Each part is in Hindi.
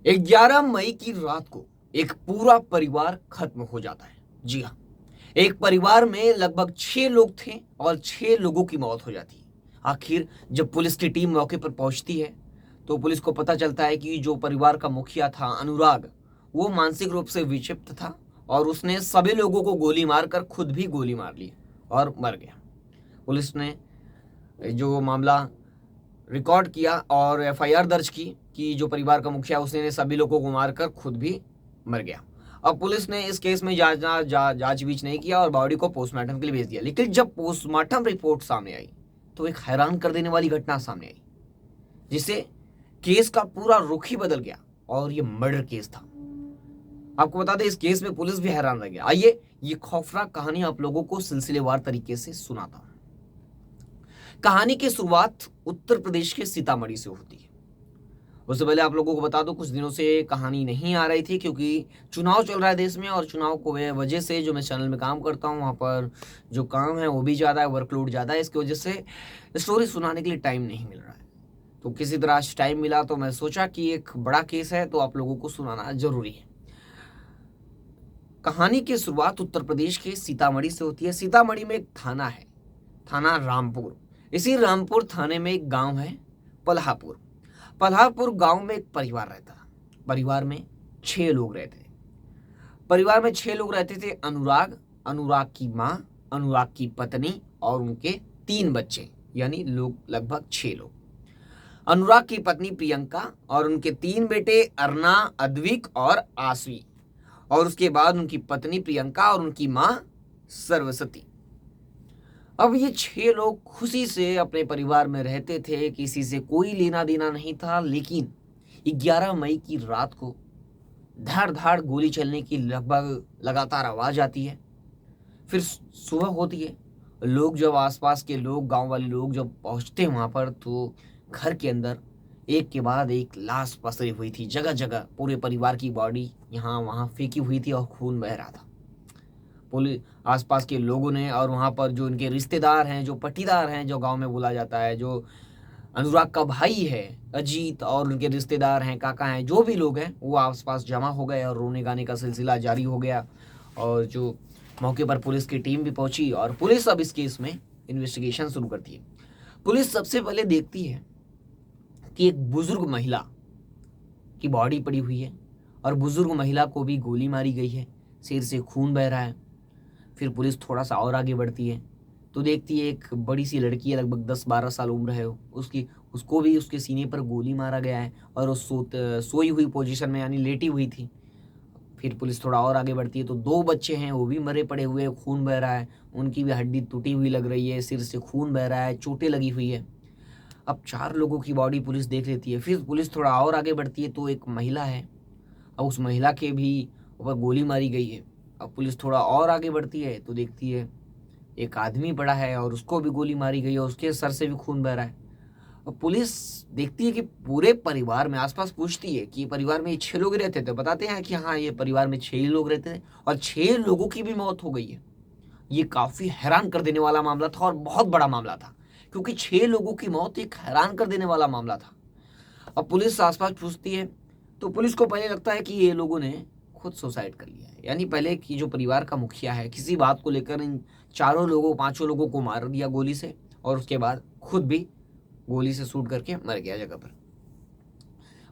11 मई की रात को एक पूरा परिवार खत्म हो जाता है। जी हाँ, एक परिवार में लगभग 6 लोग थे और 6 लोगों की मौत हो जाती है। आखिर जब पुलिस की टीम मौके पर पहुंचती है तो पुलिस को पता चलता है कि जो परिवार का मुखिया था अनुराग, वो मानसिक रूप से विक्षिप्त था और उसने सभी लोगों को गोली मारकर खुद भी गोली मार ली और मर गया। पुलिस ने जो मामला रिकॉर्ड किया और एफआईआर दर्ज की कि जो परिवार का मुखिया उसने सभी लोगों को मारकर खुद भी मर गया। अब पुलिस ने इस केस में जांच बीच नहीं किया और बॉडी को पोस्टमार्टम के लिए भेज दिया। लेकिन जब पोस्टमार्टम रिपोर्ट सामने आई तो एक हैरान कर देने वाली घटना सामने आई, जिससे केस का पूरा रुख ही बदल गया और ये मर्डर केस था। आपको बता दें, इस केस में पुलिस भी हैरान रह गया। आइए ये खौफनाक कहानी आप लोगों को सिलसिलेवार तरीके से सुनाता हूं। कहानी की शुरुआत उत्तर प्रदेश के सीतामढ़ी से होती है। उससे पहले आप लोगों को बता दो, कुछ दिनों से कहानी नहीं आ रही थी क्योंकि चुनाव चल रहा है देश में और चुनाव को वजह से जो मैं चैनल में काम करता हूँ वहाँ पर जो काम है वो भी ज़्यादा है, वर्कलोड ज़्यादा है। इसकी वजह से स्टोरी सुनाने के लिए टाइम नहीं मिल रहा है। तो किसी तरह आज टाइम मिला तो मैं सोचा कि एक बड़ा केस है तो आप लोगों को सुनाना जरूरी है। कहानी की शुरुआत उत्तर प्रदेश के सीतामढ़ी से होती है। सीतामढ़ी में एक थाना है, थाना रामपुर। इसी रामपुर थाने में एक गांव है पल्हापुर। पल्हापुर गांव में एक परिवार रहता था। परिवार में 6 लोग रहते थे। परिवार में 6 लोग रहते थे। अनुराग, अनुराग की माँ, अनुराग की पत्नी और उनके 3 बच्चे, यानी लोग लगभग 6 लोग। अनुराग की पत्नी प्रियंका और उनके 3 बेटे अर्ना, अद्विक और आसवी, और उसके बाद उनकी पत्नी प्रियंका और उनकी माँ सरस्वती। अब ये 6 लोग खुशी से अपने परिवार में रहते थे, किसी से कोई लेना देना नहीं था। लेकिन 11 मई की रात को धाड़ धाड़ गोली चलने की लगभग लगातार आवाज आती है। फिर सुबह होती है। लोग जब आसपास के लोग, गांव वाले लोग जब पहुंचते हैं वहां पर तो घर के अंदर एक के बाद एक लाश पसरी हुई थी। जगह जगह पूरे परिवार की बॉडी यहाँ वहाँ फेंकी हुई थी और खून बह रहा था। पुलिस, आसपास के लोगों ने और वहाँ पर जो इनके रिश्तेदार हैं, जो पट्टीदार हैं, जो गांव में बोला जाता है, जो अनुराग का भाई है अजीत और उनके रिश्तेदार हैं, काका हैं, जो भी लोग हैं वो आसपास जमा हो गए और रोने गाने का सिलसिला जारी हो गया। और जो मौके पर पुलिस की टीम भी पहुंची और पुलिस अब इस केस में इन्वेस्टिगेशन शुरू करती है। पुलिस सबसे पहले देखती है कि एक बुजुर्ग महिला की बॉडी पड़ी हुई है और बुजुर्ग महिला को भी गोली मारी गई है, सिर से खून बह रहा है। फिर पुलिस थोड़ा सा और आगे बढ़ती है तो देखती है एक बड़ी सी लड़की है, लगभग 10-12 साल उम्र है उसको भी उसके सीने पर गोली मारा गया है और वो सोई हुई पोजीशन में, यानी लेटी हुई थी। फिर पुलिस थोड़ा और आगे बढ़ती है तो 2 बच्चे हैं, वो भी मरे पड़े हुए, खून बह रहा है, उनकी भी हड्डी टूटी हुई लग रही है, सिर से खून बह रहा है, चोटें लगी हुई है। अब 4 लोगों की बॉडी पुलिस देख लेती है। फिर पुलिस थोड़ा और आगे बढ़ती है तो एक महिला है, अब उस महिला के भी ऊपर गोली मारी गई है। अब पुलिस थोड़ा और आगे बढ़ती है तो देखती है एक आदमी पड़ा है और उसको भी गोली मारी गई है, उसके सर से भी खून बह रहा है। अब पुलिस देखती है कि पूरे परिवार में, आसपास पूछती है कि परिवार में ये 6 लोग रहते थे। बताते हैं कि हाँ, ये परिवार में 6 लोग रहते थे और 6 लोगों की भी मौत हो गई है। ये काफी हैरान कर देने वाला मामला था और बहुत बड़ा मामला था क्योंकि 6 लोगों की मौत एक हैरान कर देने वाला मामला था। अब पुलिस आसपास पूछती है तो पुलिस को पहले लगता है कि ये लोगों ने खुद सुसाइड कर लिया है, यानी पहले की जो परिवार का मुखिया है किसी बात को लेकर इन 4 लोगों 5 लोगों को मार दिया गोली से और उसके बाद खुद भी गोली से शूट करके मर गया जगह पर।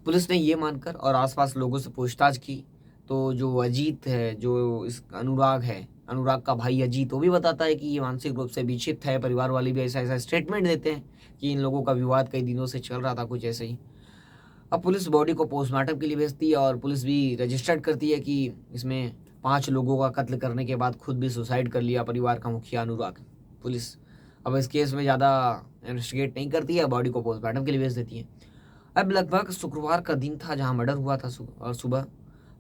पुलिस ने ये मानकर और आसपास लोगों से पूछताछ की तो जो अजीत है, जो इस अनुराग है, अनुराग का भाई अजीत, वो भी बताता है कि ये मानसिक रूप से विक्षिप्त है। परिवार वाले भी ऐसा ऐसा स्टेटमेंट देते हैं कि इन लोगों का विवाद कई दिनों से चल रहा था, कुछ ऐसे ही। अब पुलिस बॉडी को पोस्टमार्टम के लिए भेजती है और पुलिस भी रजिस्टर्ड करती है कि इसमें 5 लोगों का कत्ल करने के बाद खुद भी सुसाइड कर लिया परिवार का मुखिया अनुराग। पुलिस अब इस केस में ज़्यादा इन्वेस्टिगेट नहीं करती है, बॉडी को पोस्टमार्टम के लिए भेज देती है। अब लगभग शुक्रवार का दिन था जहां मर्डर हुआ था और सुबह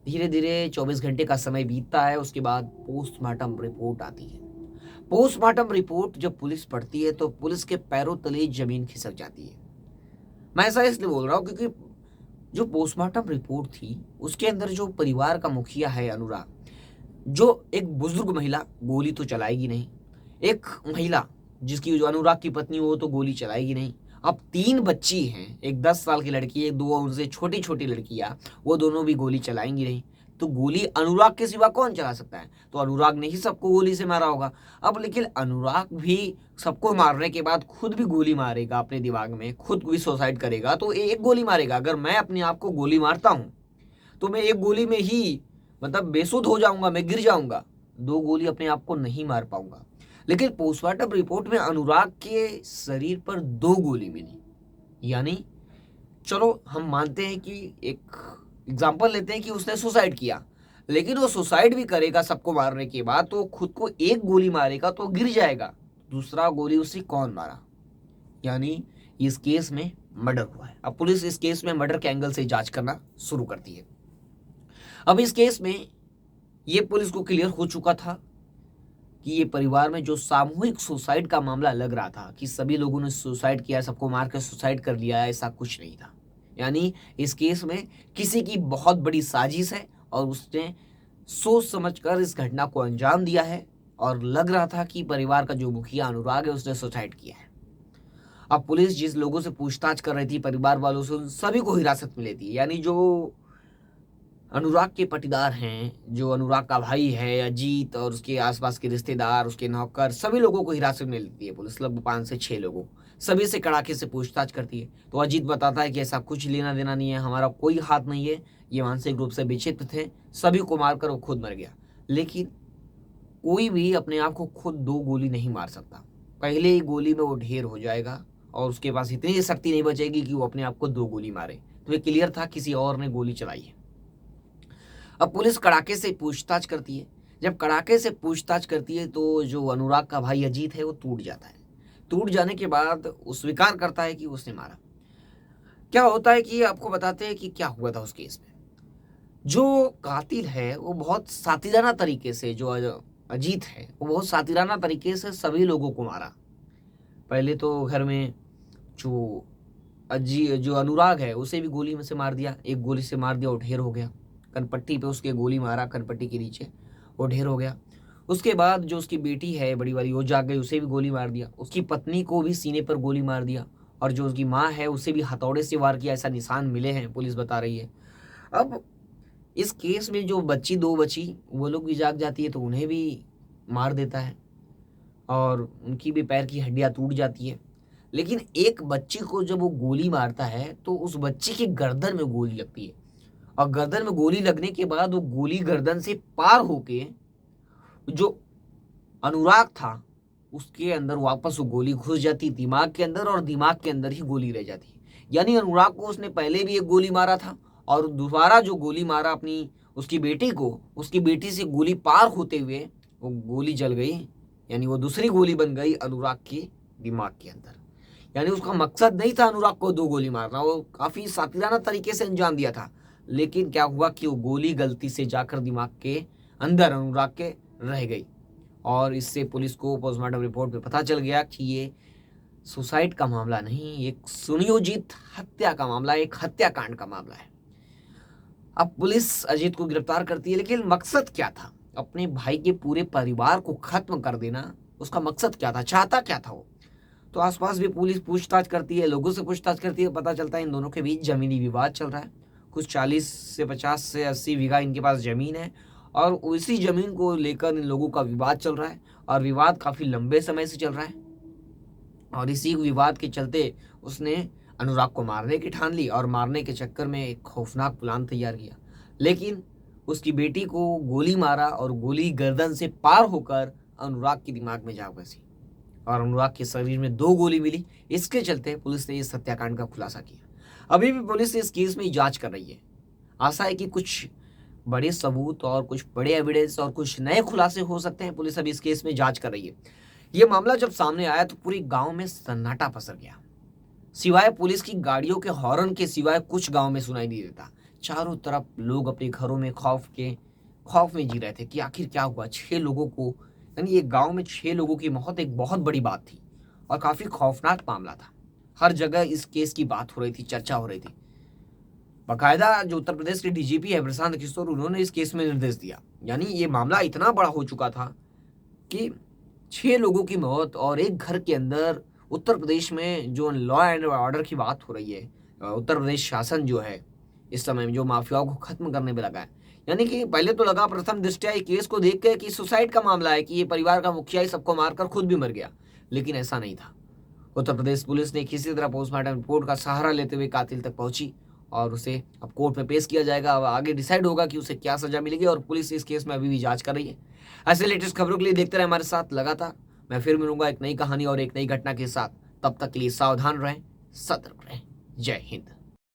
धीरे धीरे 24 घंटे का समय बीतता है। उसके बाद पोस्टमार्टम रिपोर्ट आती है। पोस्टमार्टम रिपोर्ट जब पुलिस पढ़ती है तो पुलिस के पैरों तले जमीन खिसक जाती है। मैं ऐसा इसलिए बोल रहा हूँ क्योंकि जो पोस्टमार्टम रिपोर्ट थी उसके अंदर जो परिवार का मुखिया है अनुराग, जो एक बुजुर्ग महिला गोली तो चलाएगी नहीं, एक महिला जिसकी जो अनुराग की पत्नी वो तो गोली चलाएगी नहीं, अब 3 बच्ची हैं, एक 10 साल की लड़की, एक 2 उनसे छोटी छोटी लड़कियां, वो दोनों भी गोली चलाएंगी नहीं। तो गोली अनुराग के सिवा कौन चला सकता है? तो अनुराग ने ही सबको गोली से मारा होगा। अब लेकिन अनुराग भी सबको मारने के बाद खुद भी गोली मारेगा अपने दिमाग में, खुद भी सुसाइड करेगा, तो एक गोली मारेगा। अगर मैं अपने आप को गोली मारता हूं तो मैं एक गोली में ही मतलब बेसुध हो जाऊंगा, मैं गिर जाऊंगा, 2 गोली अपने आप को नहीं मार पाऊंगा। लेकिन पोस्टमार्टम रिपोर्ट में अनुराग के शरीर पर 2 गोली मिली। यानी चलो हम मानते हैं कि एक एग्जाम्पल लेते हैं कि उसने सुसाइड किया, लेकिन वो सुसाइड भी करेगा सबको मारने के बाद तो खुद को एक गोली मारेगा तो गिर जाएगा, दूसरा गोली उसे कौन मारा? यानी इस केस में मर्डर हुआ है। अब पुलिस इस केस में मर्डर के एंगल से जांच करना शुरू करती है। अब इस केस में ये पुलिस को क्लियर हो चुका था कि ये परिवार में जो सामूहिक सुसाइड का मामला लग रहा था कि सभी लोगों ने सुसाइड किया, सबको मार कर सुसाइड कर लिया, ऐसा कुछ नहीं था। यानी इस केस में किसी की बहुत बड़ी साजिश है और उसने सोच समझकर इस घटना को अंजाम दिया है और लग रहा था कि परिवार का जो मुखिया अनुराग है उसने सुसाइड किया है। अब पुलिस जिस लोगों से पूछताछ कर रही थी, परिवार वालों से, उन सभी को हिरासत में लेती है। यानी जो अनुराग के पटीदार हैं, जो अनुराग का भाई है अजीत और उसके आसपास के रिश्तेदार, उसके नौकर, सभी लोगों को हिरासत में लेती है पुलिस, लगभग 5 से 6 लोगों। सभी से कड़ाके से पूछताछ करती है। तो अजीत बताता है कि ऐसा कुछ लेना देना नहीं है, हमारा कोई हाथ नहीं है, ये मानसिक रूप से विक्षिप्त थे, सभी को मारकर वो खुद मर गया। लेकिन कोई भी अपने आप को खुद 2 गोली नहीं मार सकता। पहले ही गोली में वो ढेर हो जाएगा और उसके पास इतनी शक्ति नहीं बचेगी कि वो अपने आप को 2 गोली मारे। तो ये क्लियर था किसी और ने गोली चलाई है। अब पुलिस कड़ाके से पूछताछ करती है। जब कड़ाके से पूछताछ करती है तो जो अनुराग का भाई अजीत है वो टूट जाता है। टूट जाने के बाद वो स्वीकार करता है कि उसने मारा। क्या होता है कि आपको बताते हैं कि क्या हुआ था उस केस में। जो कातिल है वो बहुत सातिराना तरीके से, जो अजीत है वो बहुत सातिराना तरीके से सभी लोगों को मारा। पहले तो घर में जो अनुराग है उसे भी गोली में से मार दिया, एक गोली से मार दिया, वो ढेर हो गया। कनपट्टी पे उसके गोली मारा, कनपट्टी के नीचे वो ढेर हो गया। उसके बाद जो उसकी बेटी है बड़ी वाली वो जाग गई, उसे भी गोली मार दिया। उसकी पत्नी को भी सीने पर गोली मार दिया और जो उसकी माँ है उसे भी हथौड़े से वार किया, ऐसा निशान मिले हैं, पुलिस बता रही है। अब इस केस में जो 2 बची वो लोग भी जाग जाती है तो उन्हें भी मार देता है और उनकी भी पैर की हड्डियाँ टूट जाती है। लेकिन एक बच्ची को जब वो गोली मारता है तो उस बच्ची की गर्दन में गोली लगती है और गर्दन में गोली लगने के बाद वो गोली गर्दन से पार होके जो अनुराग था उसके अंदर वापस वो गोली घुस जाती दिमाग के अंदर और दिमाग के अंदर ही गोली रह जाती। यानी अनुराग को उसने पहले भी एक गोली मारा था और दोबारा जो गोली मारा अपनी उसकी बेटी को, उसकी बेटी से गोली पार होते हुए वो गोली जल गई, यानी वो दूसरी गोली बन गई अनुराग के दिमाग के अंदर। यानी उसका मकसद नहीं था अनुराग को 2 गोली मारना, वो काफी सातिराना तरीके से अंजाम दिया था। लेकिन क्या हुआ कि वो गोली गलती से जाकर दिमाग के अंदर अनुराग के रह गई और इससे पुलिस को पोस्टमार्टम रिपोर्ट में पता चल गया कि ये सुसाइड का मामला नहीं, एक सुनियोजित हत्या का मामला, एक हत्याकांड का मामला है। अब पुलिस अजीत को गिरफ्तार करती है, लेकिन मकसद क्या था? अपने भाई के पूरे परिवार को खत्म कर देना, उसका मकसद क्या था, चाहता क्या था वो? तो आसपास भी पुलिस पूछताछ करती है, लोगों से पूछताछ करती है, पता चलता है इन दोनों के बीच जमीनी विवाद चल रहा है। कुछ 40 से 50 से 80 बीघा इनके पास जमीन है और उसी जमीन को लेकर इन लोगों का विवाद चल रहा है और विवाद काफी लंबे समय से चल रहा है। और इसी विवाद के चलते उसने अनुराग को मारने की ठान ली और मारने के चक्कर में एक खौफनाक प्लान तैयार किया। लेकिन उसकी बेटी को गोली मारा और गोली गर्दन से पार होकर अनुराग के दिमाग में जा बसी और अनुराग के शरीर में 2 गोली मिली। इसके चलते पुलिस ने इस हत्याकांड का खुलासा किया। अभी भी पुलिस इस केस में जांच कर रही है। आशा है कि कुछ बड़े सबूत और कुछ बड़े एविडेंस और कुछ नए खुलासे हो सकते हैं। पुलिस अभी इस केस में जांच कर रही है। ये मामला जब सामने आया तो पूरी गांव में सन्नाटा पसर गया। सिवाय पुलिस की गाड़ियों के हॉर्न के सिवाय कुछ गांव में सुनाई नहीं देता। चारों तरफ लोग अपने घरों में खौफ में जी रहे थे कि आखिर क्या हुआ। 6 लोगों को, यानी एक गांव में 6 लोगों की मौत एक बहुत बड़ी बात थी और काफी खौफनाक मामला था। हर जगह इस केस की बात हो रही थी, चर्चा हो रही थी। बाकायदा जो उत्तर प्रदेश के डीजीपी है प्रशांत किशोर, उन्होंने इस केस में निर्देश दिया। यानी ये मामला इतना बड़ा हो चुका था कि 6 लोगों की मौत और एक घर के अंदर उत्तर प्रदेश में जो लॉ एंड ऑर्डर की बात हो रही है, उत्तर प्रदेश शासन जो है इस समय में जो माफियाओं को खत्म करने में लगा है। यानी कि पहले तो लगा प्रथम दृष्टया ये केस को देख के कि सुसाइड का मामला है, कि ये परिवार का मुखिया ही सबको मारकर खुद भी मर गया, लेकिन ऐसा नहीं था। उत्तर प्रदेश पुलिस ने किसी तरह पोस्टमार्टम रिपोर्ट का सहारा लेते हुए कातिल तक पहुंची और उसे अब कोर्ट में पेश किया जाएगा। अब आगे डिसाइड होगा कि उसे क्या सजा मिलेगी, और पुलिस इस केस में अभी भी जांच कर रही है। ऐसे लेटेस्ट खबरों के लिए देखते रहे हमारे साथ लगातार। मैं फिर मिलूंगा एक नई कहानी और एक नई घटना के साथ। तब तक के लिए सावधान रहें, सतर्क रहें। जय हिंद।